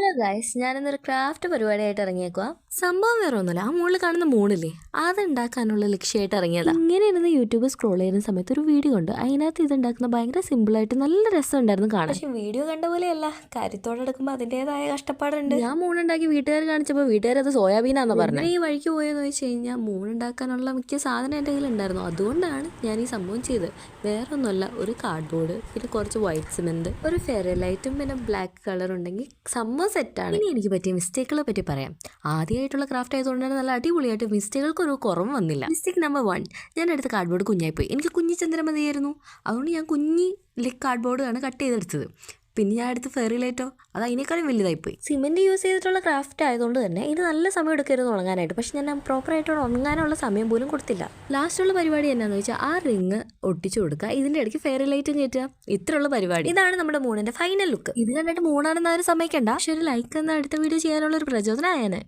Hello guys, ഞാനിന്നൊരു craft പരിപാടിയായിട്ട് ഇറങ്ങിയേക്കുക. സംഭവം വേറെ ഒന്നുമില്ല, ആ മുകളിൽ കാണുന്ന മൂണില്ലേ അത് ഉണ്ടാക്കാനുള്ള ലക്ഷ്യമായിട്ട് ഇറങ്ങിയതാ. ഇങ്ങനെ ഇരുന്ന് യൂട്യൂബ് സ്ക്രോൾ ചെയ്യുന്ന സമയത്ത് ഒരു വീഡിയോ ഉണ്ട്. അതിനകത്ത് ഇത് ഉണ്ടാക്കുന്ന ഭയങ്കര സിമ്പിളായിട്ട് നല്ല രസം ഉണ്ടായിരുന്നു കാണാൻ. പക്ഷെ വീഡിയോ കണ്ട പോലെയല്ല, കാര്യത്തോടെ എടുക്കുമ്പോൾ അതിൻ്റെതായ കഷ്ടപ്പാടുണ്ട്. ഞാൻ മൂണുണ്ടാക്കി വീട്ടുകാർ കാണിച്ചപ്പോൾ വീട്ടുകാരത് സോയാബീനാന്ന് പറഞ്ഞു. ഈ വഴിക്ക് പോയെന്ന് വെച്ച് കഴിഞ്ഞാൽ മൂണുണ്ടാക്കാനുള്ള മിക്ക സാധനം എൻ്റെ കയ്യിൽ ഉണ്ടായിരുന്നു. അതുകൊണ്ടാണ് ഞാൻ ഈ സംഭവം ചെയ്തത്. വേറെ ഒന്നുമല്ല, ഒരു കാർഡ്ബോർഡ്, പിന്നെ കുറച്ച് വൈറ്റ് സിമെന്റ്, ഒരു ഫെയർ ലൈറ്റും പിന്നെ ബ്ലാക്ക് കളർ ഉണ്ടെങ്കിൽ സംഭവം സെറ്റാണ്. ഇനി എനിക്ക് പറ്റിയ മിസ്റ്റേക്കുകളെ പറ്റി പറയാം. ആദ്യമായിട്ടുള്ള ക്രാഫ്റ്റ് ആയതുകൊണ്ട് തന്നെ നല്ല അടിപൊളിയായിട്ട് മിസ്റ്റേക്കുകൾക്ക് ഒരു കുറവ് വന്നില്ല. മിസ്റ്റേക്ക് നമ്പർ 1, ഞാൻ എടുത്ത കാർഡ്ബോർഡ് കുഞ്ഞായിപ്പോയി. എനിക്ക് കുഞ്ഞി ചന്ദ്രൻ മതിയായിരുന്നു. അതുകൊണ്ട് ഞാൻ കുഞ്ഞി കാർഡ്ബോർഡ് ആണ് കട്ട് ചെയ്തെടുത്തത്. പിന്നെ ഞാൻ എടുത്ത് ഫെയറി ലൈറ്റോ, അത് അതിനേക്കാളും വലുതായിപ്പോയി. സിമെന്റ് യൂസ് ചെയ്തിട്ടുള്ള ക്രാഫ്റ്റ് ആയതുകൊണ്ട് തന്നെ ഇത് നല്ല സമയം എടുക്കരുത് ഉണങ്ങാനായിട്ട്. പക്ഷെ ഞാൻ പ്രോപ്പറായിട്ട് ഉണങ്ങാനുള്ള സമയം പോലും കൊടുത്തില്ല. ലാസ്റ്റുള്ള പരിപാടി എന്നാന്ന് വെച്ചാൽ ആ റിങ് ഒട്ടിച്ചു കൊടുക്കുക, ഇതിന്റെ ഇടയ്ക്ക് ഫെയറി ലൈറ്റും കയറ്റുക. ഇത്രയുള്ള പരിപാടി. ഇതാണ് നമ്മുടെ മൂണിന്റെ ഫൈനൽ ലുക്ക്. ഇത് കണ്ടിട്ട് മൂണാണെന്ന് ആരും സമ്മതിക്കണ്ട. പക്ഷെ ഒരു ലൈക്ക് എന്ന അടുത്ത വീഡിയോ ചെയ്യാനുള്ള ഒരു പ്രചോദനം ആയേനെ.